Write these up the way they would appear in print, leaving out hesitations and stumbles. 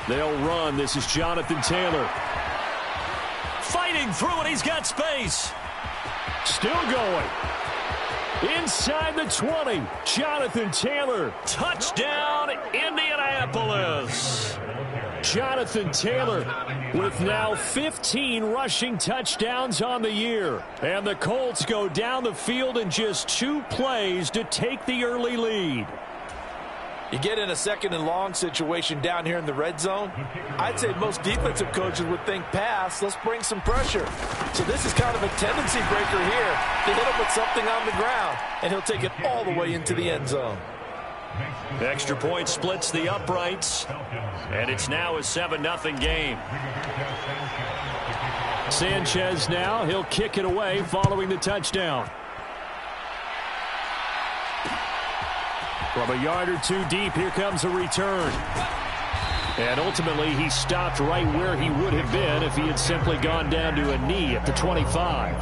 They'll run. This is Jonathan Taylor. Fighting through it. He's got space. Still going. Inside the 20. Jonathan Taylor. Touchdown, Indianapolis. Jonathan Taylor with now 15 rushing touchdowns on the year. And the Colts go down the field in just 2 plays to take the early lead. You get in a second and long situation down here in the red zone. I'd say most defensive coaches would think pass. Let's bring some pressure. So this is kind of a tendency breaker here to hit him with something on the ground. And he'll take it all the way into the end zone. Extra point splits the uprights. And it's now a 7-0 game. Sanchez now. He'll kick it away following the touchdown. From a yard or 2 deep, here comes a return. And ultimately, he stopped right where he would have been if he had simply gone down to a knee at the 25.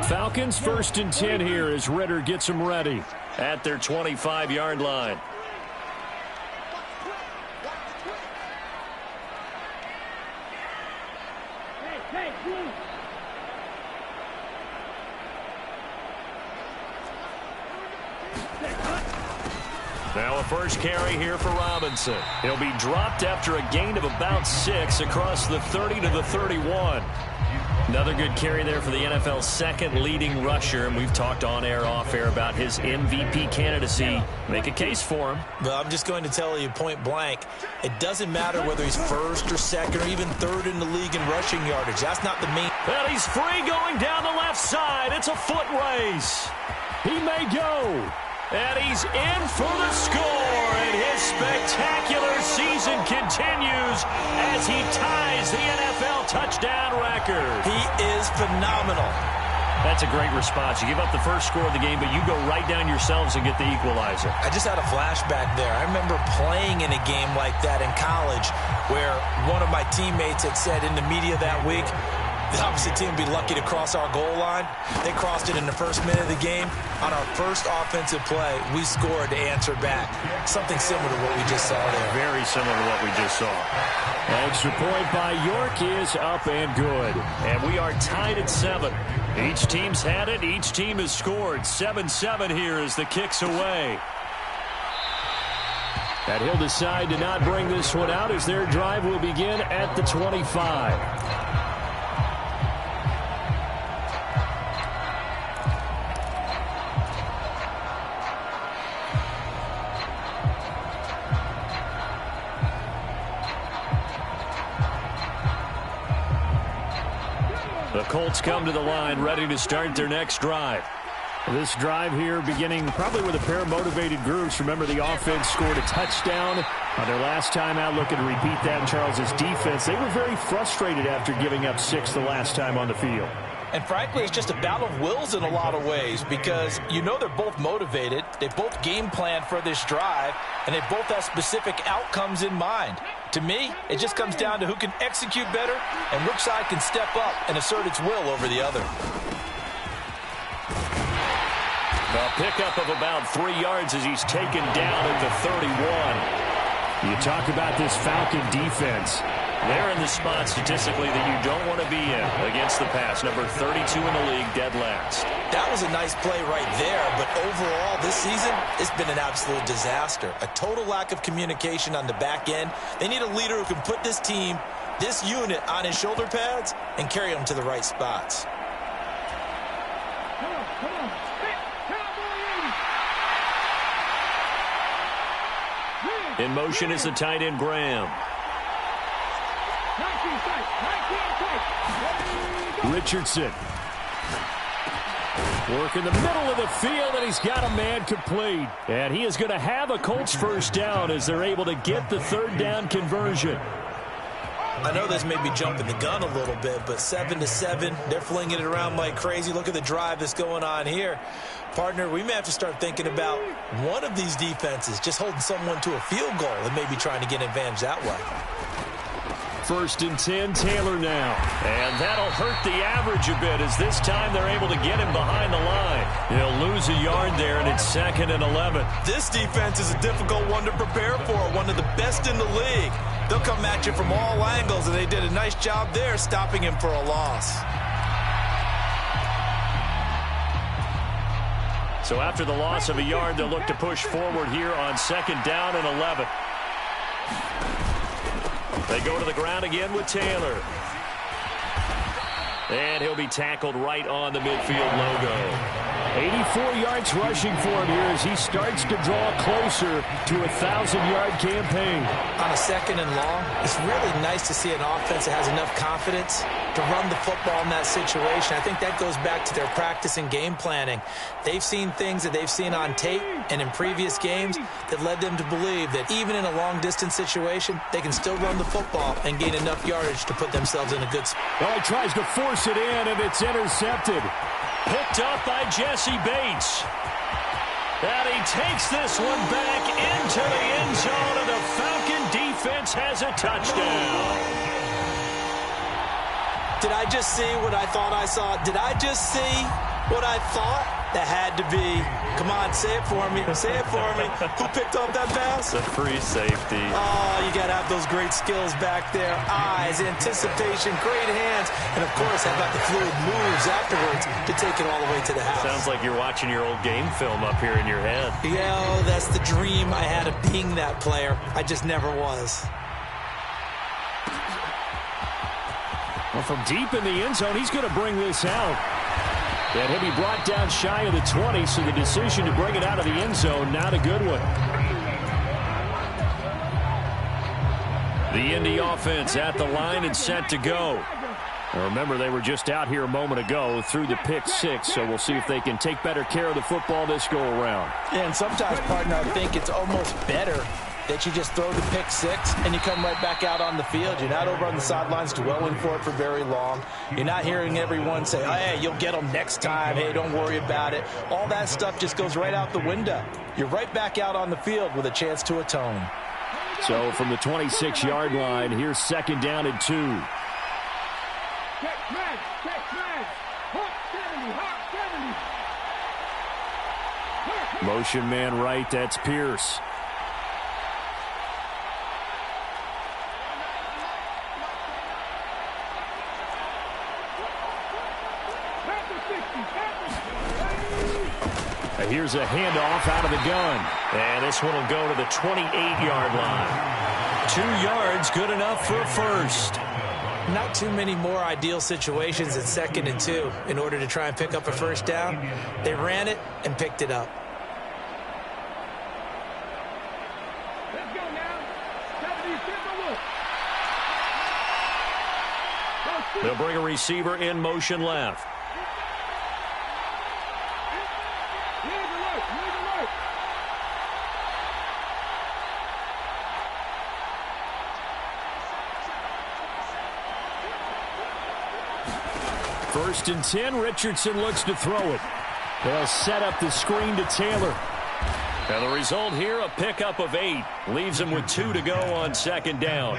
Falcons 1st and 10 here as Ritter gets them ready at their 25-yard line. Now a first carry here for Robinson. He'll be dropped after a gain of about 6 across the 30 to the 31. Another good carry there for the NFL's second leading rusher, and we've talked on air, off air about his MVP candidacy. Make a case for him. Well, I'm just going to tell you point blank, it doesn't matter whether he's first or second or even third in the league in rushing yardage. That's not the main. And he's free going down the left side. It's a foot race. He may go. And he's in for the score, and his spectacular season continues as he ties the NFL touchdown record. He is phenomenal. That's a great response. You give up the first score of the game, but you go right down yourselves and get the equalizer. I just had a flashback there. I remember playing in a game like that in college where one of my teammates had said in the media that week, the opposite team would be lucky to cross our goal line. They crossed it in the first minute of the game. On our first offensive play, we scored to answer back. Something similar to what we just saw there. Very similar to what we just saw. Extra point by York is up and good. And we are tied at 7. Each team's had it. Each team has scored. 7-7 here as the kick's away. And he'll decide to not bring this one out as their drive will begin at the 25. The Colts come to the line, ready to start their next drive. This drive here beginning probably with a pair of motivated groups. Remember, the offense scored a touchdown on their last time out. Looking to repeat that in Charles's defense. They were very frustrated after giving up 6 the last time on the field. And frankly, it's just a battle of wills in a lot of ways because you know they're both motivated. They both game plan for this drive, and they both have specific outcomes in mind. To me, it just comes down to who can execute better and which side can step up and assert its will over the other. A pickup of about 3 yards as he's taken down at the 31. You talk about this Falcon defense. They're in the spot statistically that you don't want to be in against the pass. Number 32 in the league, dead last. That was a nice play right there, but overall this season, it's been an absolute disaster. A total lack of communication on the back end. They need a leader who can put this team, this unit on his shoulder pads and carry them to the right spots. In motion is the tight end, Graham. Richardson. Work in the middle of the field, and he's got a man complete. And he is going to have a Colts first down as they're able to get the third down conversion. I know this may be jumping the gun a little bit, but 7-7, they're flinging it around like crazy. Look at the drive that's going on here. Partner, we may have to start thinking about one of these defenses just holding someone to a field goal and maybe trying to get an advantage that way. 1st and 10, Taylor now. And that'll hurt the average a bit as this time they're able to get him behind the line. He'll lose a yard there, and it's 2nd and 11. This defense is a difficult one to prepare for, one of the best in the league. They'll come at you from all angles, and they did a nice job there stopping him for a loss. So after the loss of a yard, they'll look to push forward here on 2nd down and 11. They go to the ground again with Taylor. And he'll be tackled right on the midfield logo. 84 yards rushing for him here as he starts to draw closer to a 1,000-yard campaign. On a 2nd and long, it's really nice to see an offense that has enough confidence to run the football in that situation. I think that goes back to their practice and game planning. They've seen things that they've seen on tape and in previous games that led them to believe that even in a long-distance situation, they can still run the football and gain enough yardage to put themselves in a good spot. Well, he tries to force it in, and it's intercepted. Picked up by Jesse Bates. And he takes this one back into the end zone, and the Falcon defense has a touchdown. Did I just see what I thought I saw? Did I just see what I thought? That had to be. Come on, say it for me. Say it for me. Who picked up that pass? The free safety. Oh, you got to have those great skills back there. Eyes, anticipation, great hands. And, of course, how about the fluid moves afterwards to take it all the way to the house? Sounds like you're watching your old game film up here in your head. Yeah, oh, that's the dream I had of being that player. I just never was. Well, from deep in the end zone, he's going to bring this out. And he'll be brought down shy of the 20, so the decision to bring it out of the end zone, not a good one. The Indy offense at the line and set to go. Now remember, they were just out here a moment ago through the pick 6, so we'll see if they can take better care of the football this go-around. And sometimes, partner, I think it's almost better that you just throw the pick 6 and you come right back out on the field. You're not over on the sidelines dwelling for it for very long. You're not hearing everyone say, oh, hey, you'll get them next time. Hey, don't worry about it. All that stuff just goes right out the window. You're right back out on the field with a chance to atone. So from the 26-yard line, here's 2nd down and 2. Motion man right, that's Pierce. Here's a handoff out of the gun. And this one will go to the 28-yard line. 2 yards, good enough for a first. Not too many more ideal situations at 2nd and 2 in order to try and pick up a first down. They ran it and picked it up. Let's go now. They'll bring a receiver in motion left. First and 10, Richardson looks to throw it. They'll set up the screen to Taylor. And the result here, a pickup of 8. Leaves him with 2 to go on 2nd down.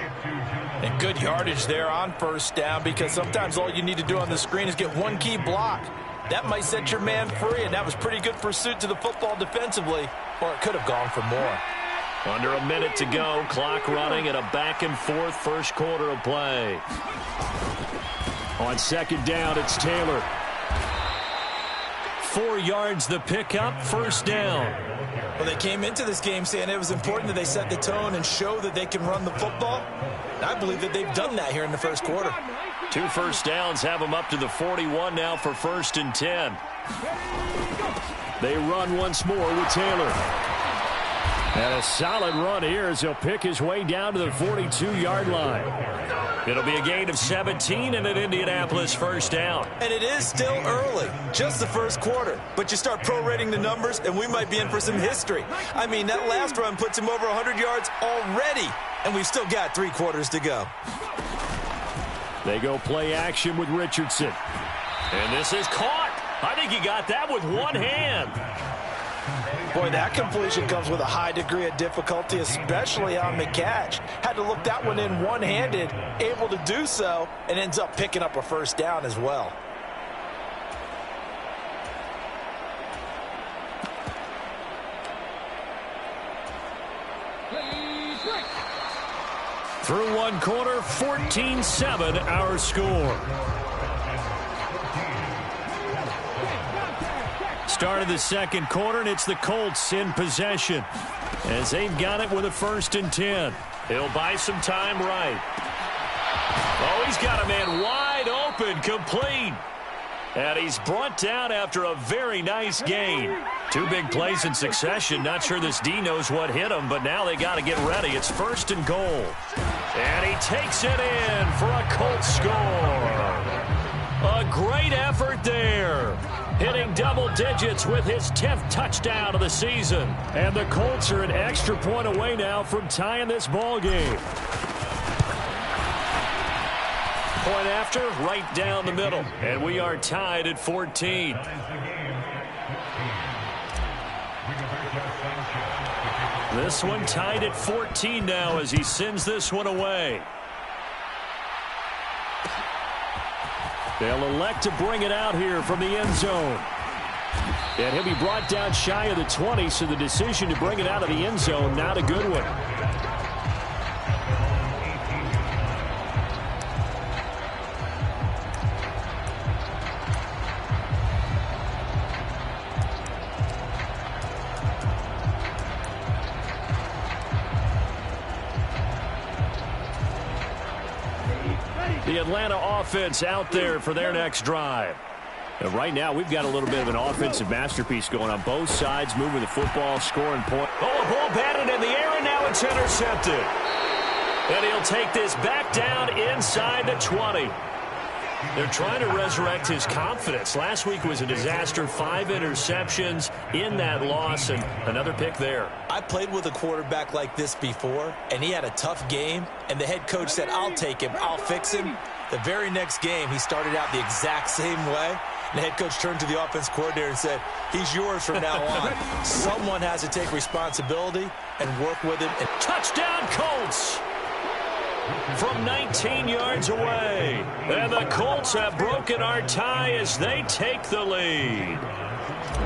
And good yardage there on first down, because sometimes all you need to do on the screen is get one key block. That might set your man free, and that was pretty good pursuit to the football defensively, or it could have gone for more. Under a minute to go, clock running, and a back-and-forth first quarter of play. On 2nd down, it's Taylor. 4 yards the pickup, first down. Well, they came into this game saying it was important that they set the tone and show that they can run the football. And I believe that they've done that here in the first quarter. 2 first downs have them up to the 41 now for 1st and 10. They run once more with Taylor. And a solid run here as he'll pick his way down to the 42-yard line. It'll be a gain of 17 and an Indianapolis first down. And it is still early, just the first quarter. But you start prorating the numbers, and we might be in for some history. I mean, that last run puts him over 100 yards already, and we've still got 3 quarters to go. They go play action with Richardson. And this is caught. I think he got that with one hand. Boy, that completion comes with a high degree of difficulty, especially on the catch. Had to look that one in one-handed, able to do so, and ends up picking up a first down as well. Through one quarter, 14-7 our score. Start of the second quarter, and it's the Colts in possession as they've got it with a 1st and 10. He'll buy some time right. Oh, he's got a man wide open, complete. And he's brought down after a very nice gain. 2 big plays in succession. Not sure this D knows what hit him, but now they got to get ready. It's 1st and goal. And he takes it in for a Colts score. A great effort there. Hitting double digits with his 10th touchdown of the season. And the Colts are an extra point away now from tying this ball game. Point after, right down the middle. And we are tied at 14. This one tied at 14 now as he sends this one away. They'll elect to bring it out here from the end zone. And he'll be brought down shy of the 20, so the decision to bring it out of the end zone, not a good one. The Atlanta offense out there for their next drive. And right now, we've got a little bit of an offensive masterpiece going on both sides, moving the football, scoring point. Oh, a ball batted in the air, and now it's intercepted. And he'll take this back down inside the 20. They're trying to resurrect his confidence. Last week was a disaster, 5 interceptions in that loss, and another pick there. I played with a quarterback like this before, and he had a tough game, and the head coach said, I'll take him, I'll fix him. The very next game, he started out the exact same way. And the head coach turned to the offense coordinator and said, he's yours from now on. Someone has to take responsibility and work with him. And touchdown, Colts! From 19 yards away. And the Colts have broken our tie as they take the lead.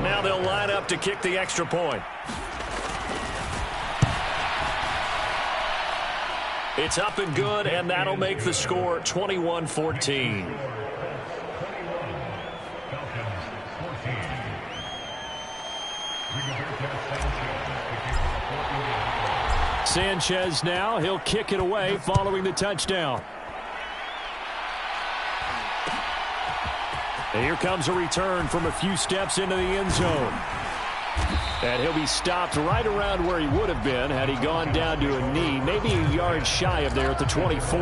Now they'll line up to kick the extra point. It's up and good, and that'll make the score 21-14. Sanchez now, he'll kick it away following the touchdown. And here comes a return from a few steps into the end zone. And he'll be stopped right around where he would have been had he gone down to a knee, maybe a yard shy of there at the 24.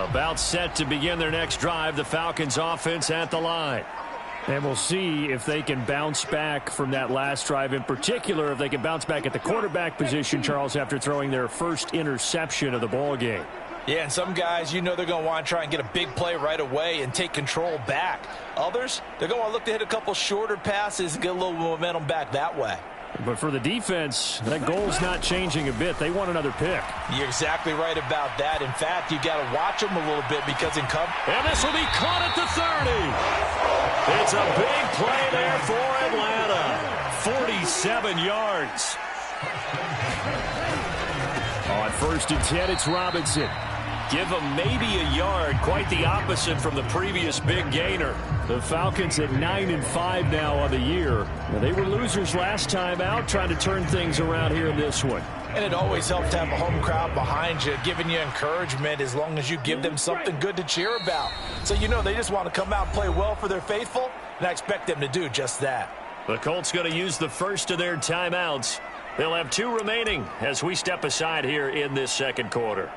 About set to begin their next drive, the Falcons offense at the line. And we'll see if they can bounce back from that last drive, in particular if they can bounce back at the quarterback position, Charles, after throwing their first interception of the ball game. Yeah, and some guys, you know they're going to want to try and get a big play right away and take control back. Others, they're going to want to look to hit a couple shorter passes and get a little momentum back that way. But for the defense, that goal's not changing a bit. They want another pick. You're exactly right about that. In fact, you got to watch them a little bit because in cover. And this will be caught at the 30. It's a big play there for Atlanta. 47 yards. On 1st and 10, it's Robinson. Give him maybe a yard, quite the opposite from the previous big gainer. The Falcons at 9-5 now on the year. Now, they were losers last time out, trying to turn things around here in this one. And it always helps to have a home crowd behind you, giving you encouragement as long as you give them something good to cheer about. So you know they just want to come out and play well for their faithful, and I expect them to do just that. The Colts going to use the first of their timeouts. They'll have 2 remaining as we step aside here in this second quarter.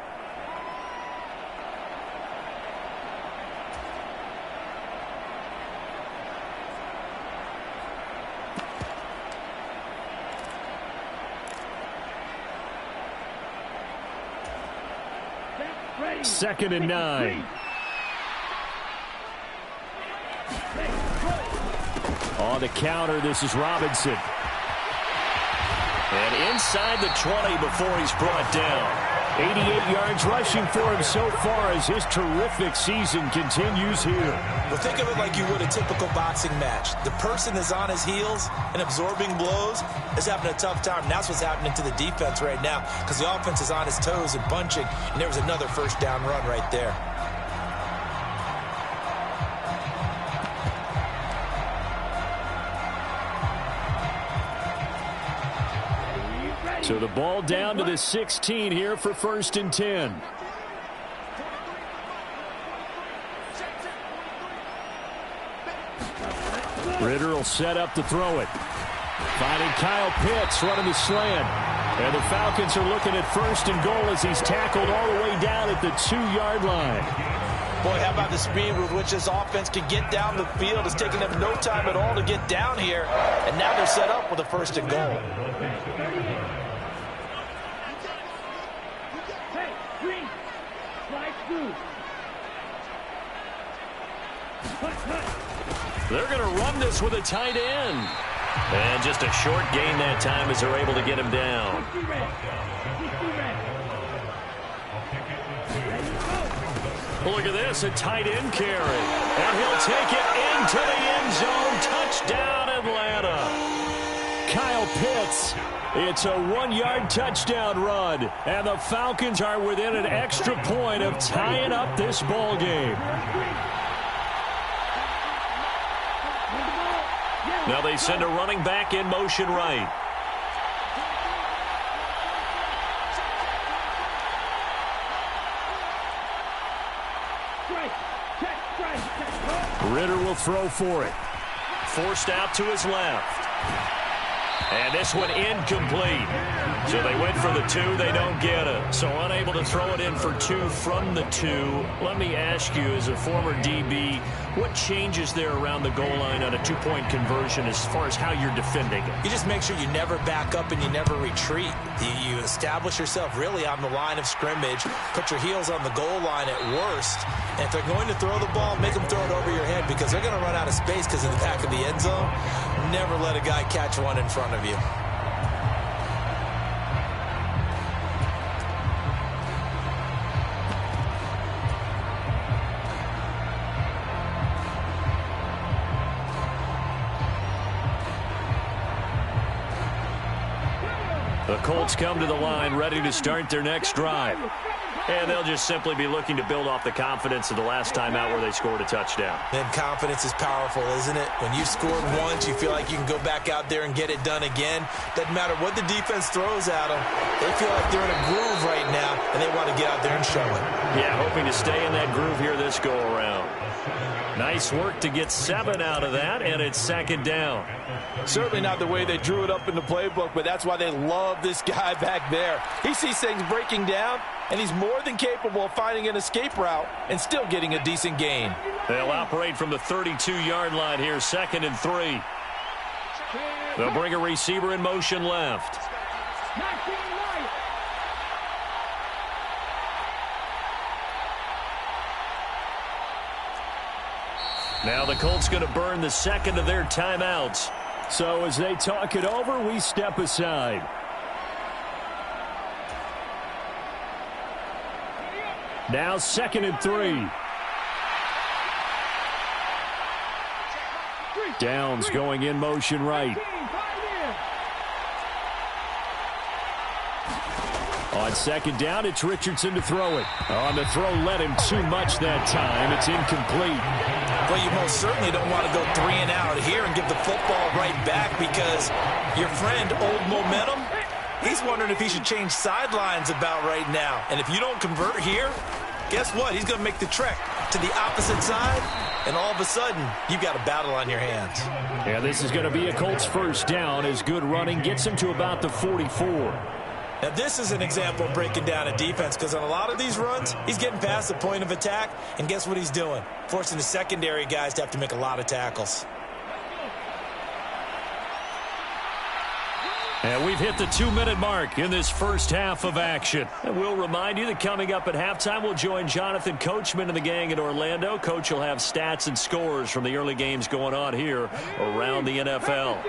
2nd and 9. On the counter, this is Robinson. And inside the 20 before he's brought down. 88 yards rushing for him so far as his terrific season continues here. Well, think of it like you would a typical boxing match. The person is on his heels and absorbing blows is having a tough time. And that's what's happening to the defense right now because the offense is on his toes and punching, and there was another first down run right there. So the ball down to the 16 here for 1st and 10. Ritter will set up to throw it. Finding Kyle Pitts running the slant. And the Falcons are looking at 1st and goal as he's tackled all the way down at the 2-yard line. Boy, how about the speed with which this offense can get down the field? It's taking them no time at all to get down here. And now they're set up with a 1st and goal. They're going to run this with a tight end. And just a short gain that time as they're able to get him down. Look at this, a tight end carry. And he'll take it into the end zone. Touchdown, Atlanta. Kyle Pitts. It's a 1-yard touchdown run. And the Falcons are within an extra point of tying up this ball game. Now they send a running back in motion right. Ritter will throw for it. Forced out to his left. And this one incomplete. So they went for the 2. They don't get it. So unable to throw it in for 2 from the 2. Let me ask you, as a former DB, what changes there around the goal line on a 2-point conversion as far as how you're defending it? You just make sure you never back up and you never retreat. You establish yourself really on the line of scrimmage. Put your heels on the goal line at worst. And if they're going to throw the ball, make them throw it over your head because they're going to run out of space because of the back of the end zone. Never let a guy catch one in front of you. The Colts come to the line ready to start their next drive. And they'll just simply be looking to build off the confidence of the last time out where they scored a touchdown. And confidence is powerful, isn't it? When you've scored once, you feel like you can go back out there and get it done again. Doesn't matter what the defense throws at them. They feel like they're in a groove right now, and they want to get out there and show it. Yeah, hoping to stay in that groove here this go-around. Nice work to get 7 out of that, and it's 2nd down. Certainly not the way they drew it up in the playbook, but that's why they love this guy back there. He sees things breaking down, and he's more than capable of finding an escape route and still getting a decent gain. They'll operate from the 32-yard line here, 2nd and 3. They'll bring a receiver in motion left. Now the Colts going to burn the 2nd of their timeouts. So as they talk it over, we step aside. Now 2nd and 3. Downs going in motion right. On 2nd down, it's Richardson to throw it. On the throw, let him too much that time. It's incomplete. Well, you most certainly don't want to go 3 and out here and give the football right back because your friend, Old Momentum, he's wondering if he should change sidelines about right now. And if you don't convert here, guess what? He's going to make the trek to the opposite side, and all of a sudden, you've got a battle on your hands. Yeah, this is going to be a Colts 1st down as good running gets him to about the 44. Now, this is an example of breaking down a defense because on a lot of these runs, he's getting past the point of attack, and guess what he's doing? Forcing the secondary guys to have to make a lot of tackles. And we've hit the 2-minute mark in this first half of action. And we'll remind you that coming up at halftime, we'll join Jonathan Coachman and the gang in Orlando. Coach will have stats and scores from the early games going on here around the NFL.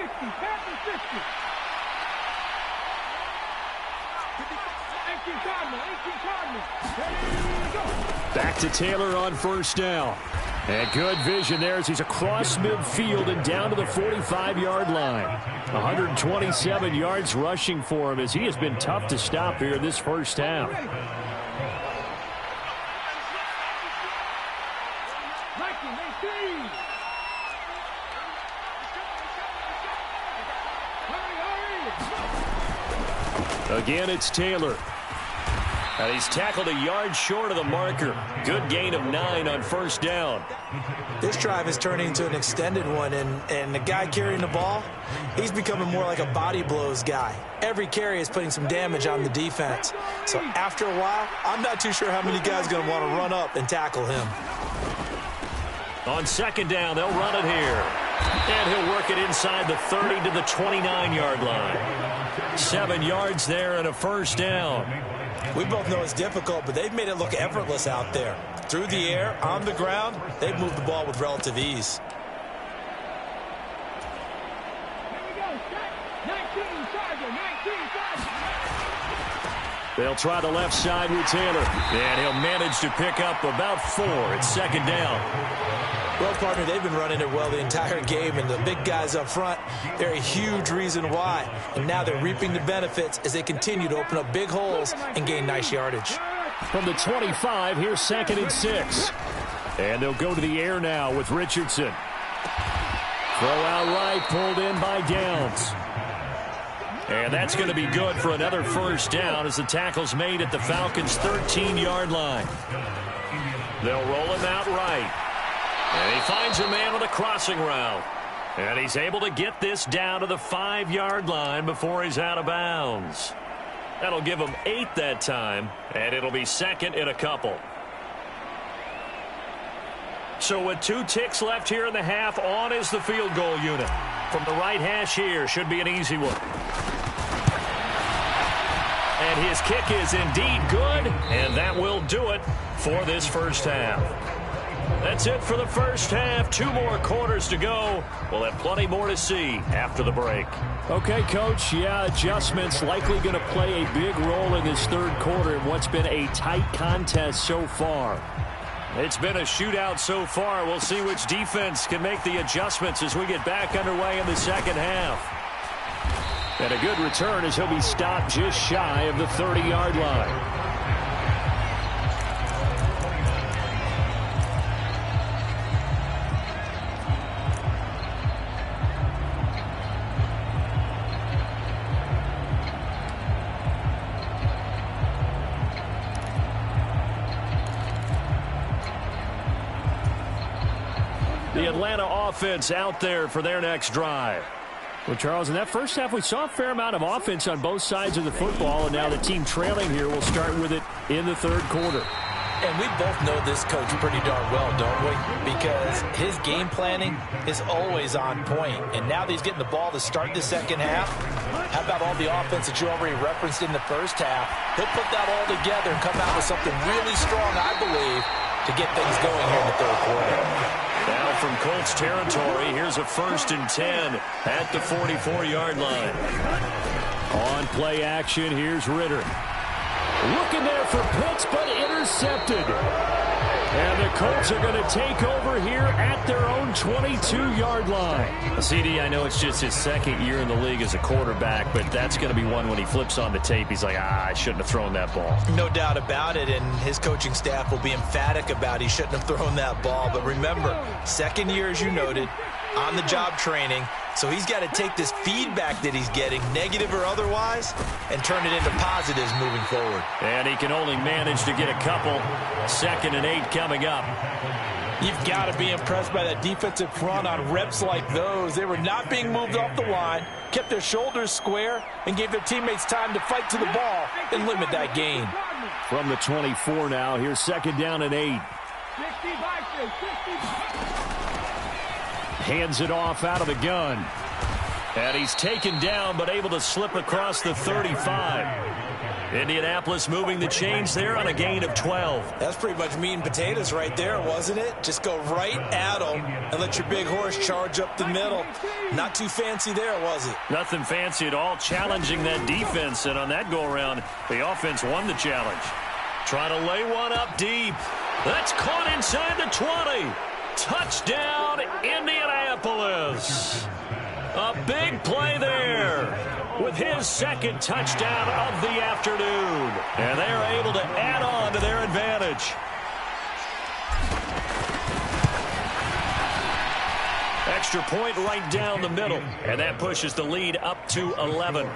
Back to Taylor on first down. And good vision there as he's across midfield and down to the 45-yard line. 127 yards rushing for him as he has been tough to stop here in this first half. Again, it's Taylor. And he's tackled a yard short of the marker. Good gain of 9 on first down. This drive is turning into an extended one, and the guy carrying the ball, he's becoming more like a body blows guy. Every carry is putting some damage on the defense. So after a while, I'm not too sure how many guys are going to want to run up and tackle him. On second down, they'll run it here. And he'll work it inside the 30 to the 29-yard line. 7 yards there and a first down. We both know it's difficult, but they've made it look effortless out there. Through the air, on the ground, they've moved the ball with relative ease. They'll try the left side with Taylor. And he'll manage to pick up about 4 at second down. Well, partner, they've been running it well the entire game, and the big guys up front, they're a huge reason why. And now they're reaping the benefits as they continue to open up big holes and gain nice yardage. From the 25, here's 2nd and 6. And they'll go to the air now with Richardson. Throw out right, pulled in by Downs. And that's going to be good for another first down as the tackle's made at the Falcons' 13-yard line. They'll roll him out right. And he finds a man with a crossing route. And he's able to get this down to the 5-yard line before he's out of bounds. That'll give him 8 that time, and it'll be 2nd and a couple. So with 2 ticks left here in the half, on is the field goal unit. From the right hash here, should be an easy one. And his kick is indeed good, and that will do it for this first half. That's it for the first half. 2 more quarters to go. We'll have plenty more to see after the break. Okay, Coach. Yeah, adjustments likely going to play a big role in this third quarter in what's been a tight contest so far. It's been a shootout so far. We'll see which defense can make the adjustments as we get back underway in the second half. And a good return as he'll be stopped just shy of the 30-yard line. The Atlanta offense out there for their next drive. Well, Charles, in that first half, we saw a fair amount of offense on both sides of the football, and now the team trailing here will start with it in the third quarter. And we both know this coach pretty darn well, don't we? Because his game planning is always on point. And now that he's getting the ball to start the second half, how about all the offense that you already referenced in the first half? He'll put that all together and come out with something really strong, I believe, to get things going here in the third quarter. Now from Colts territory, here's a 1st and 10 at the 44-yard line. On play action, here's Ritter. Looking there for Pitts, but intercepted. And the Colts are going to take over here at their own 22-yard line. CD, I know it's just his second year in the league as a quarterback, but that's going to be one when he flips on the tape. He's like, I shouldn't have thrown that ball. No doubt about it, and his coaching staff will be emphatic about he shouldn't have thrown that ball. But remember, second year, as you noted, on-the-job training. So he's got to take this feedback that he's getting, negative or otherwise, and turn it into positives moving forward. And he can only manage to get a couple. 2nd and 8 coming up. You've got to be impressed by that defensive front on reps like those. They were not being moved off the line, kept their shoulders square, and gave their teammates time to fight to the ball and limit that gain. From the 24 now, here's 2nd down and 8. Hands it off out of the gun. And he's taken down, but able to slip across the 35. Indianapolis moving the chains there on a gain of 12. That's pretty much meat and potatoes right there, wasn't it? Just go right at them and let your big horse charge up the middle. Not too fancy there, was it? Nothing fancy at all, challenging that defense. And on that go-around, the offense won the challenge. Trying to lay one up deep. That's caught inside the 20. Touchdown, Indianapolis. A big play there with his second touchdown of the afternoon. And they're able to add on to their advantage. Extra point right down the middle. And that pushes the lead up to 11.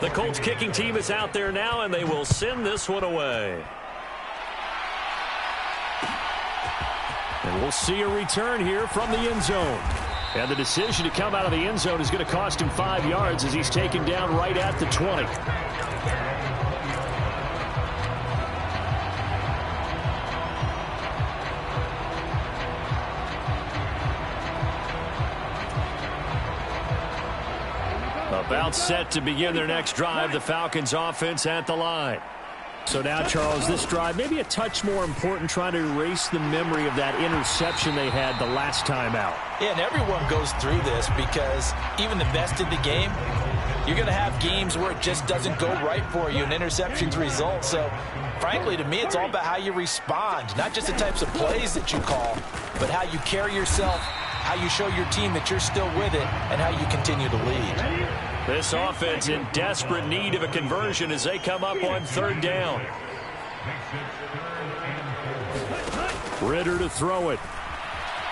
The Colts kicking team is out there now, and they will send this one away. And we'll see a return here from the end zone. And the decision to come out of the end zone is going to cost him 5 yards as he's taken down right at the 20. About set to begin their next drive, the Falcons offense at the line. So now, Charles, this drive maybe a touch more important, trying to erase the memory of that interception they had the last time out. Yeah, and everyone goes through this because even the best in the game, you're going to have games where it just doesn't go right for you and interceptions result. So, frankly, to me, it's all about how you respond, not just the types of plays that you call, but how you carry yourself, how you show your team that you're still with it, and how you continue to lead. This offense in desperate need of a conversion as they come up on third down. Ritter to throw it.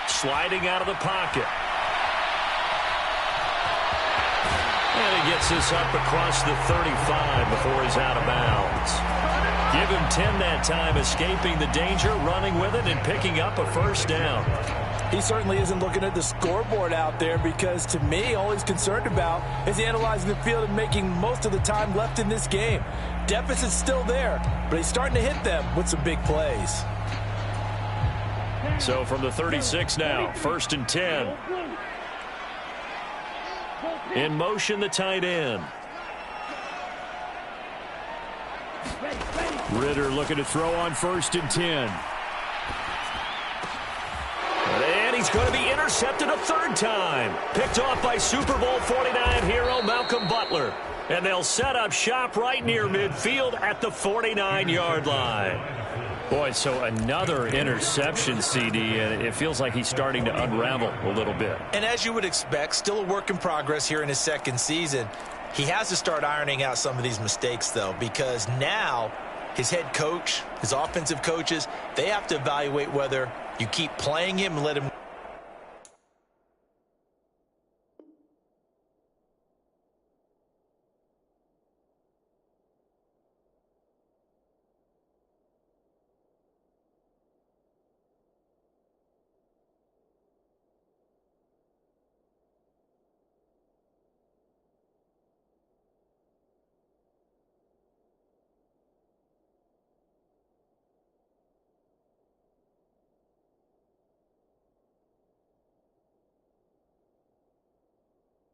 Sliding out of the pocket. And he gets this up across the 35 before he's out of bounds. Give him 10 that time, escaping the danger, running with it, and picking up a first down. He certainly isn't looking at the scoreboard out there because, to me, all he's concerned about is analyzing the field and making most of the time left in this game. Deficit's still there, but he's starting to hit them with some big plays. So from the 36 now, 1st and 10. In motion, the tight end. Ritter looking to throw on 1st and 10. And he's going to be intercepted a third time. Picked off by Super Bowl 49 hero Malcolm Butler. And they'll set up shop right near midfield at the 49-yard line. Boy, so another interception, CD, and it feels like he's starting to unravel a little bit. And as you would expect, still a work in progress here in his second season. He has to start ironing out some of these mistakes, though, because now his head coach, his offensive coaches, they have to evaluate whether you keep playing him and let him.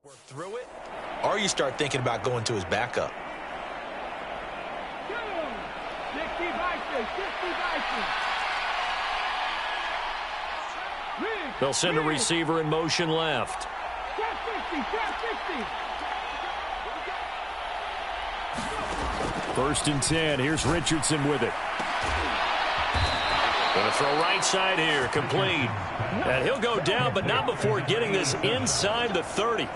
Work through it, or you start thinking about going to his backup. They'll send a receiver in motion left. 1st and 10. Here's Richardson with it. Going to throw right side here, complete. And he'll go down, but not before getting this inside the 30.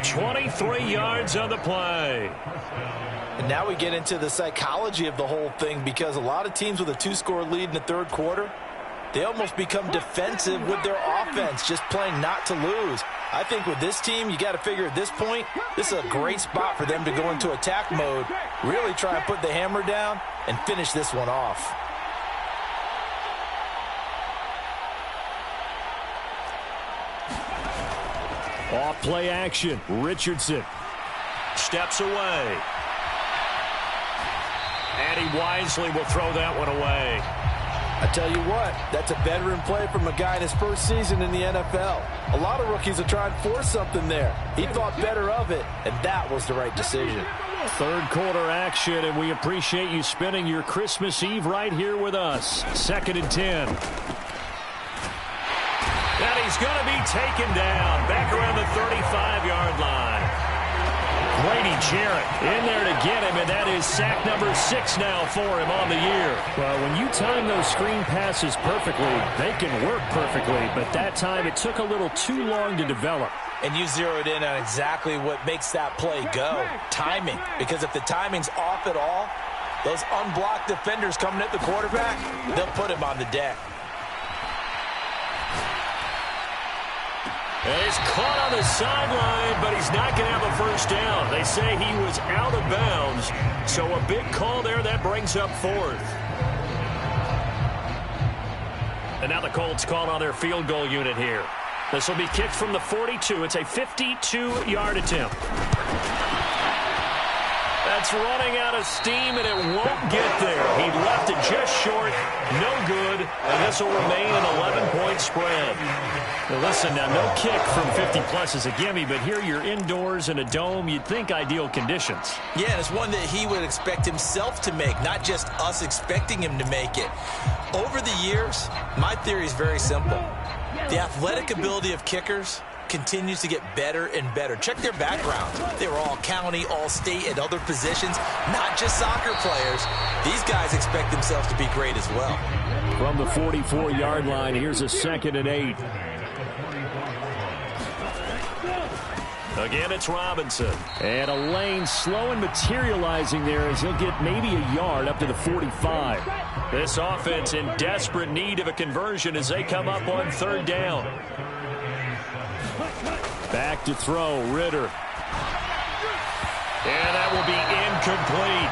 23 yards on the play. And now we get into the psychology of the whole thing, because a lot of teams with a 2-score lead in the third quarter, they almost become defensive with their offense, just playing not to lose. I think with this team, you got to figure at this point, this is a great spot for them to go into attack mode, really try and put the hammer down and finish this one off. Off play action. Richardson steps away. And he wisely will throw that one away. I tell you what, that's a veteran play from a guy in his first season in the NFL. A lot of rookies are trying to force something there. He thought better of it, and that was the right decision. Third quarter action, and we appreciate you spending your Christmas Eve right here with us. 2nd and 10. And he's going to be taken down back around the 35-yard line. Grady Jarrett in there to get him, and that is sack number 6 now for him on the year. Well, when you time those screen passes perfectly, they can work perfectly, but that time it took a little too long to develop. And you zeroed in on exactly what makes that play go. Timing. Because if the timing's off at all, those unblocked defenders coming at the quarterback, they'll put him on the deck. And he's caught on the sideline, but he's not going to have a first down. They say he was out of bounds, so a big call there. That brings up 4th. And now the Colts call on their field goal unit here. This will be kicked from the 42. It's a 52-yard attempt. That's running out of steam, and it won't get there. He left it just short. No good, and this will remain an 11-point spread. Now listen, now no kick from 50-plus is a gimme, but here you're indoors in a dome. You'd think ideal conditions. Yeah, and it's one that he would expect himself to make, not just us expecting him to make it. Over the years, my theory is very simple. The athletic ability of kickers continues to get better and better. Check their backgrounds. They were all county, all state, at other positions, not just soccer players. These guys expect themselves to be great as well. From the 44-yard line, here's a 2nd and 8. Again, it's Robinson. And a lane slow and materializing there as he'll get maybe a yard up to the 45. This offense in desperate need of a conversion as they come up on 3rd down. Back to throw, Ritter. And that will be incomplete.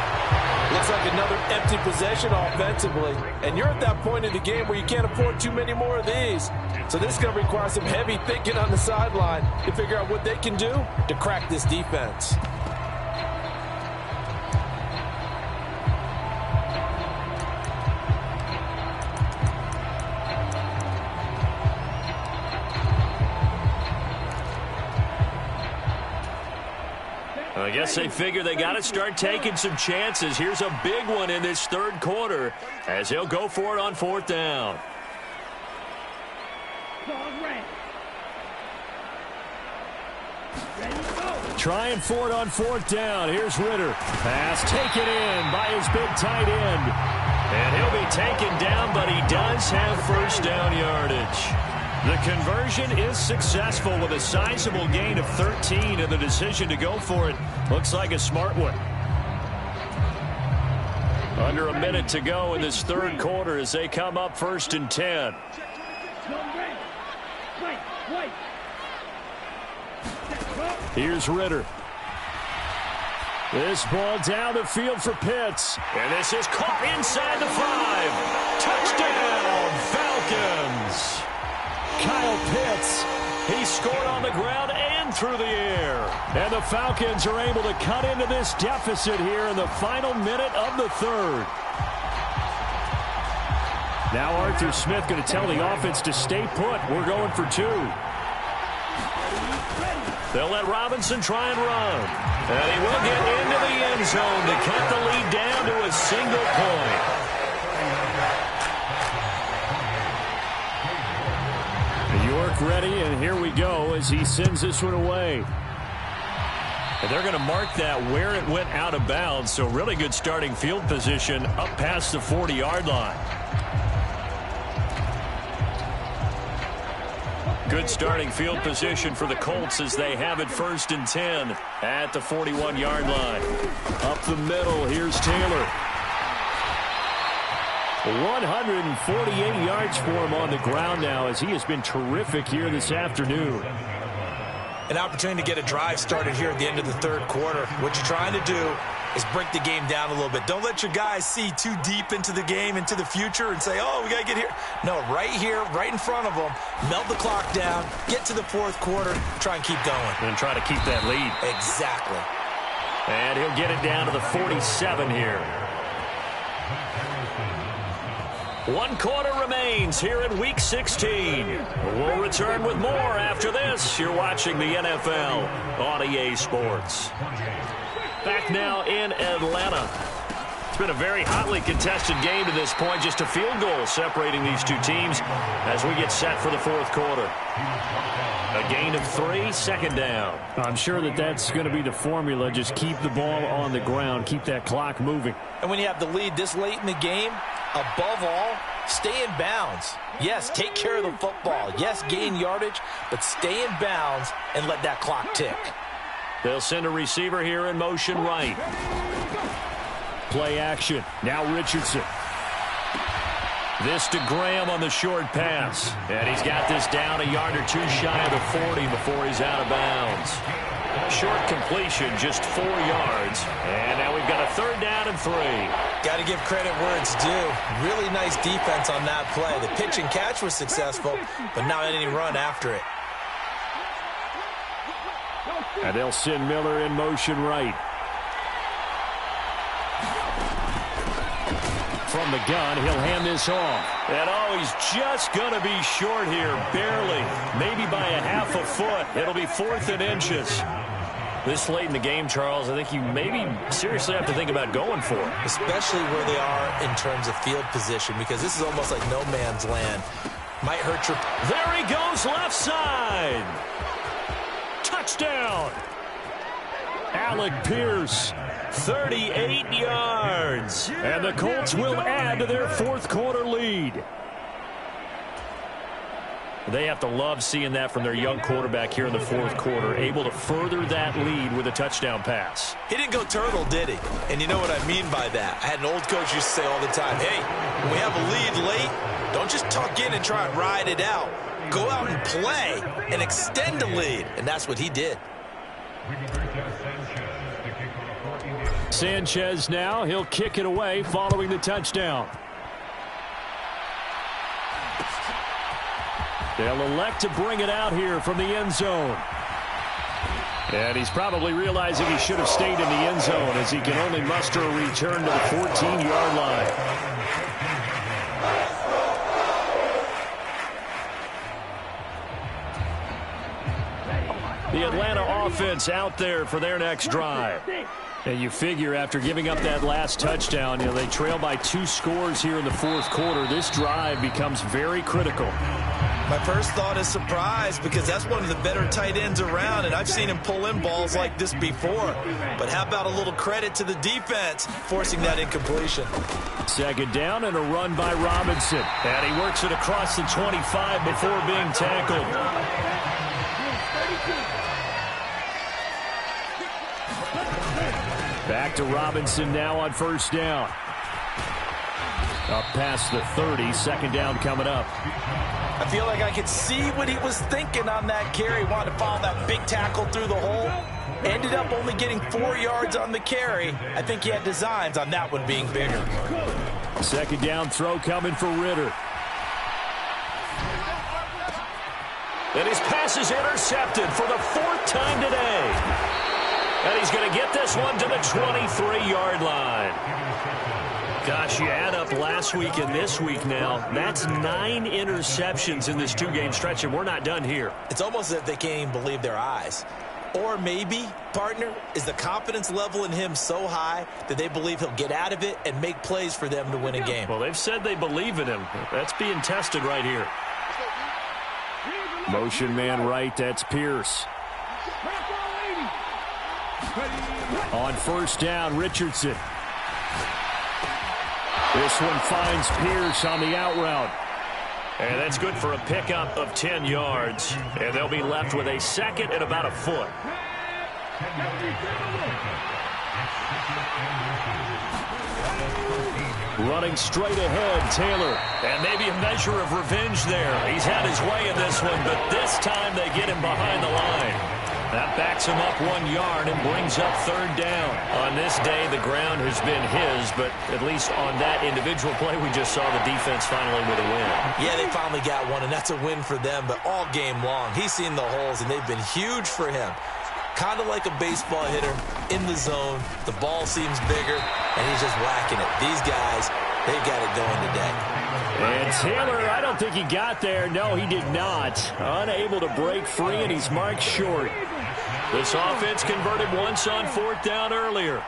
Looks like another empty possession offensively. And you're at that point in the game where you can't afford too many more of these. So this is going to require some heavy thinking on the sideline to figure out what they can do to crack this defense. I guess they figure they got to start taking some chances. Here's a big one in this 3rd quarter as he'll go for it on 4th down. Trying for it on 4th down. Here's Ritter. Pass taken in by his big tight end. And he'll be taken down, but he does have first down yardage. The conversion is successful with a sizable gain of 13, and the decision to go for it looks like a smart one. Under a minute to go in this 3rd quarter as they come up 1st and 10. Here's Ritter. This ball down the field for Pitts. And this is caught inside the 5. Touchdown, Falcons. Kyle Pitts, he scored on the ground and through the air. And the Falcons are able to cut into this deficit here in the final minute of the 3rd. Now Arthur Smith going to tell the offense to stay put. We're going for 2. They'll let Robinson try and run. And he will get into the end zone to cut the lead down to a single point. York ready, and here we go as he sends this one away. And they're going to mark that where it went out of bounds, so really good starting field position up past the 40-yard line. Good starting field position for the Colts as they have it 1st and 10 at the 41-yard line. Up the middle, here's Taylor. 148 yards for him on the ground now as he has been terrific here this afternoon. An opportunity to get a drive started here at the end of the 3rd quarter. What you're trying to do is break the game down a little bit. Don't let your guys see too deep into the game, into the future, and say, oh, we got to get here. No, right here, right in front of them, melt the clock down, get to the 4th quarter, try and keep going. And try to keep that lead. Exactly. And he'll get it down to the 47 here. 1 quarter remains here in Week 16. We'll return with more after this. You're watching the NFL on EA Sports. Back now in Atlanta. It's been a very hotly contested game to this point. Just a field goal separating these two teams as we get set for the fourth quarter. A gain of 3, second down. I'm sure that's going to be the formula. Just keep the ball on the ground. Keep that clock moving. And when you have the lead this late in the game, above all, stay in bounds. Yes, take care of the football. Yes, gain yardage, but stay in bounds and let that clock tick. They'll send a receiver here in motion right. Play action. Now Richardson. This to Graham on the short pass. And he's got this down a yard or 2 shy of the 40 before he's out of bounds. Short completion, just 4 yards. And now we've got a 3rd down and 3. Got to give credit where it's due. Really nice defense on that play. The pitch and catch was successful, but not any run after it. And they'll send Miller in motion right. From the gun, he'll hand this off. And he's just going to be short here, barely. Maybe by a half a foot. It'll be 4th and inches. This late in the game, Charles, I think you maybe seriously have to think about going for it. Especially where they are in terms of field position, because this is almost like no man's land. Might hurt your... There he goes, left side. Touchdown. Alec Pierce. 38 yards. And the Colts will add to their fourth quarter lead. They have to love seeing that from their young quarterback here in the fourth quarter, able to further that lead with a touchdown pass. He didn't go turtle, did he? And you know what I mean by that. I had an old coach used to say all the time, hey, when we have a lead late, don't just tuck in and try and ride it out. Go out and play and extend the lead. And that's what he did. Sanchez now, he'll kick it away following the touchdown. They'll elect to bring it out here from the end zone. And he's probably realizing he should have stayed in the end zone as he can only muster a return to the 14-yard line. The Atlanta offense out there for their next drive. And you figure after giving up that last touchdown, they trail by 2 scores here in the fourth quarter. This drive becomes very critical. My first thought is surprise, because that's one of the better tight ends around, and I've seen him pull in balls like this before. But how about a little credit to the defense forcing that incompletion? Second down and a run by Robinson. And he works it across the 25 before being tackled. Back to Robinson now on first down. Up past the 30, second down coming up. I feel like I could see what he was thinking on that carry. Wanted to follow that big tackle through the hole. Ended up only getting 4 yards on the carry. I think he had designs on that one being bigger. Second down throw coming for Ritter. And his pass is intercepted for the 4th time today. And he's going to get this one to the 23-yard line. Gosh, you add up last week and this week now. That's 9 interceptions in this 2-game stretch, and we're not done here. It's almost as if they can't even believe their eyes. Or maybe, partner, is the confidence level in him so high that they believe he'll get out of it and make plays for them to win a game. Well, they've said they believe in him. That's being tested right here. Motion man right, that's Pierce. On first down, Richardson. This one finds Pierce on the out route. And that's good for a pickup of 10 yards. And they'll be left with a second and about a foot. Running straight ahead, Taylor. And maybe a measure of revenge there. He's had his way in this one, but this time they get him behind the line. That backs him up 1 yard and brings up third down. On this day, the ground has been his, but at least on that individual play, we just saw the defense finally with a win. Yeah, they finally got one, and that's a win for them, but all game long, he's seen the holes, and they've been huge for him. Kind of like a baseball hitter in the zone. The ball seems bigger, and he's just whacking it. These guys, they've got it going today. And Taylor, I don't think he got there. No, he did not. Unable to break free, and he's marked short. This offense converted once on 4th down earlier.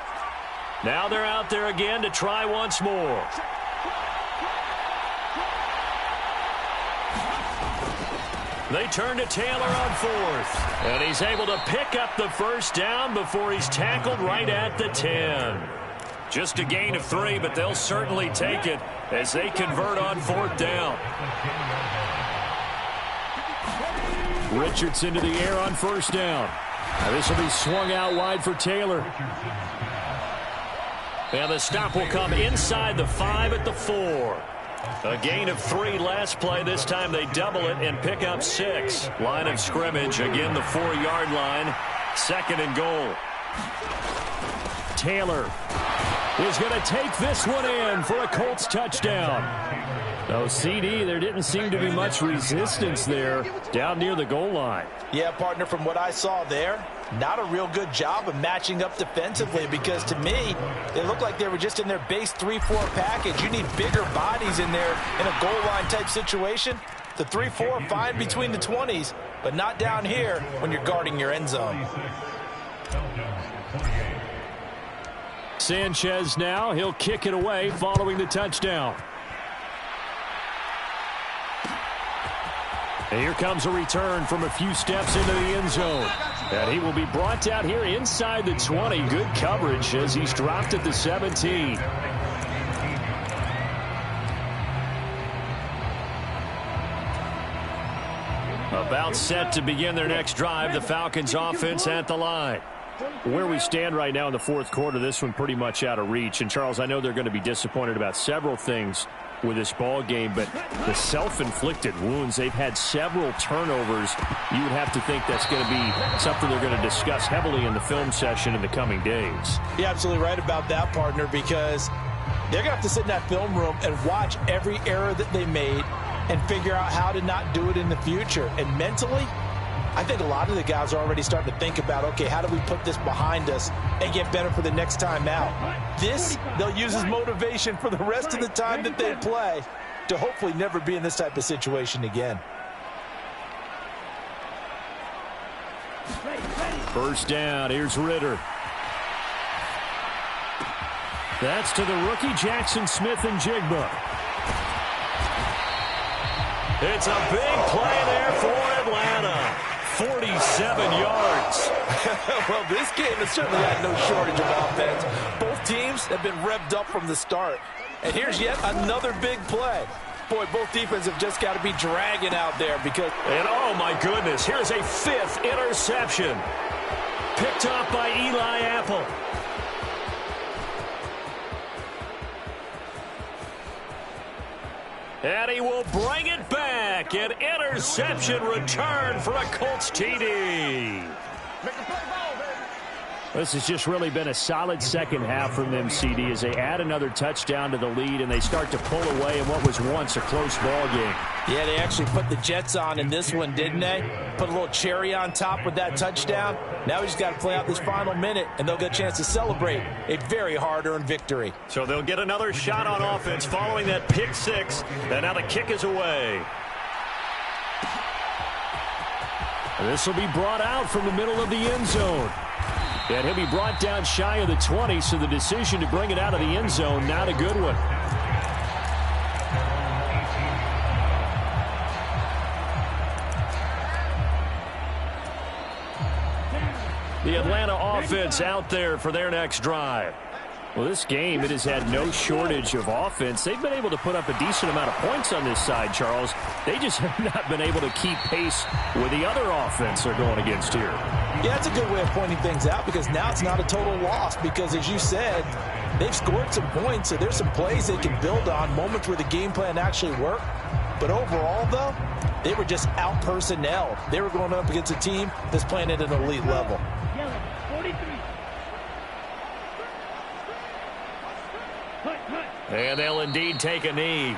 Now they're out there again to try once more. They turn to Taylor on 4th. And he's able to pick up the first down before he's tackled right at the 10. Just a gain of 3, but they'll certainly take it as they convert on 4th down. Richardson to the air on 1st down. Now this will be swung out wide for Taylor. And the stop will come inside the 5 at the 4. A gain of 3 last play. This time they double it and pick up 6. Line of scrimmage, again the 4-yard line. 2nd and goal. Taylor is going to take this one in for a Colts touchdown. Oh, CD, there didn't seem to be much resistance there down near the goal line. Yeah, partner, from what I saw there, not a real good job of matching up defensively, because to me, it looked like they were just in their base 3-4 package. You need bigger bodies in there in a goal line type situation. The 3-4 fine between the 20s, but not down here when you're guarding your end zone. Sanchez now, he'll kick it away following the touchdown. And here comes a return from a few steps into the end zone. And he will be brought down here inside the 20. Good coverage as he's dropped at the 17. About set to begin their next drive, the Falcons offense at the line. Where we stand right now in the 4th quarter, this one pretty much out of reach. And, Charles, I know they're going to be disappointed about several things with this ball game, but the self-inflicted wounds, they've had several turnovers. You would have to think that's going to be something they're going to discuss heavily in the film session in the coming days. You're absolutely right about that, partner, because they're going to have to sit in that film room and watch every error that they made and figure out how to not do it in the future. And mentally, I think a lot of the guys are already starting to think about, okay, how do we put this behind us and get better for the next time out? This, they'll use as motivation for the rest of the time that they play to hopefully never be in this type of situation again. First down, here's Ritter. That's to the rookie, Jackson Smith and Jigba. It's a big play there for Atlanta. 47 yards. Well, this game has certainly had no shortage of offense. Both teams have been revved up from the start. And here's yet another big play. Boy, both defenses have just got to be dragging out there because... And oh my goodness, here's a 5th interception. Picked off by Eli Apple. And he will bring it back. An interception return for a Colts TD. This has just really been a solid second half from them, CD, as they add another touchdown to the lead and they start to pull away in what was once a close ball game. Yeah, they actually put the Jets on in this one, didn't they? Put a little cherry on top with that touchdown. Now we just got to play out this final minute, and they'll get a chance to celebrate a very hard-earned victory. So they'll get another shot on offense following that pick 6, and now the kick is away. And this will be brought out from the middle of the end zone. And he'll be brought down shy of the 20, so the decision to bring it out of the end zone, not a good one. The Atlanta offense out there for their next drive. Well, this game, it has had no shortage of offense. They've been able to put up a decent amount of points on this side, Charles. They just have not been able to keep pace with the other offense they're going against here. Yeah, that's a good way of pointing things out because now it's not a total loss because, as you said, they've scored some points, so there's some plays they can build on, moments where the game plan actually worked. But overall, though, they were just out-personnel. They were going up against a team that's playing at an elite level. And they'll indeed take a knee.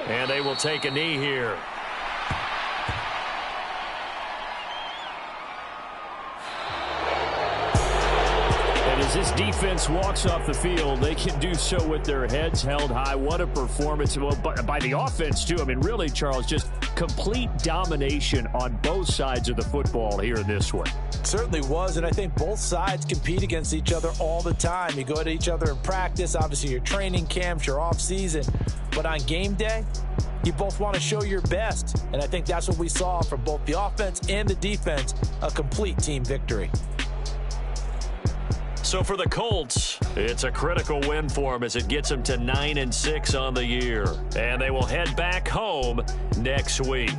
And they will take a knee here. As this defense walks off the field, they can do so with their heads held high. What a performance by the offense, too. I mean, really, Charles, just complete domination on both sides of the football here in this one. It certainly was, and I think both sides compete against each other all the time. You go at each other in practice, obviously your training camps, your off-season, but on game day, you both want to show your best, and I think that's what we saw from both the offense and the defense, a complete team victory. So for the Colts, it's a critical win for them as it gets them to 9-6 on the year. And they will head back home next week.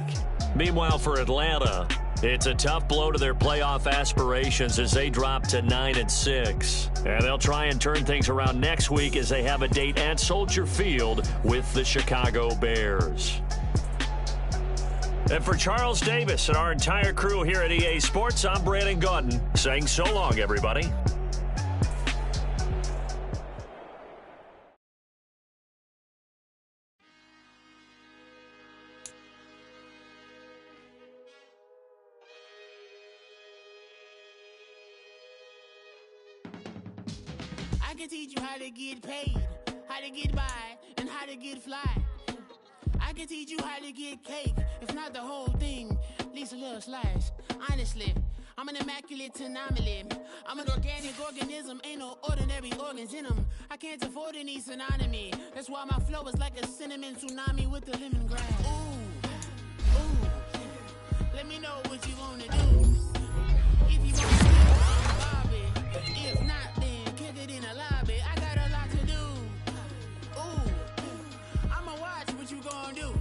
Meanwhile, for Atlanta, it's a tough blow to their playoff aspirations as they drop to 9-6. And they'll try and turn things around next week as they have a date at Soldier Field with the Chicago Bears. And for Charles Davis and our entire crew here at EA Sports, I'm Brandon Gaudin saying so long, everybody. I can teach you how to get paid, how to get by, and how to get fly. I can teach you how to get cake, if not the whole thing, at least a little slice. Honestly, I'm an immaculate anomaly. I'm an organic organism, ain't no ordinary organs in them. I can't afford any synonymy. That's why my flow is like a cinnamon tsunami with the lemongrass. Ooh, ooh, let me know what you wanna do. If you want to do Bobby, if not, then kick it in the lobby. I got a lot to do. Ooh, I'ma watch what you gonna do.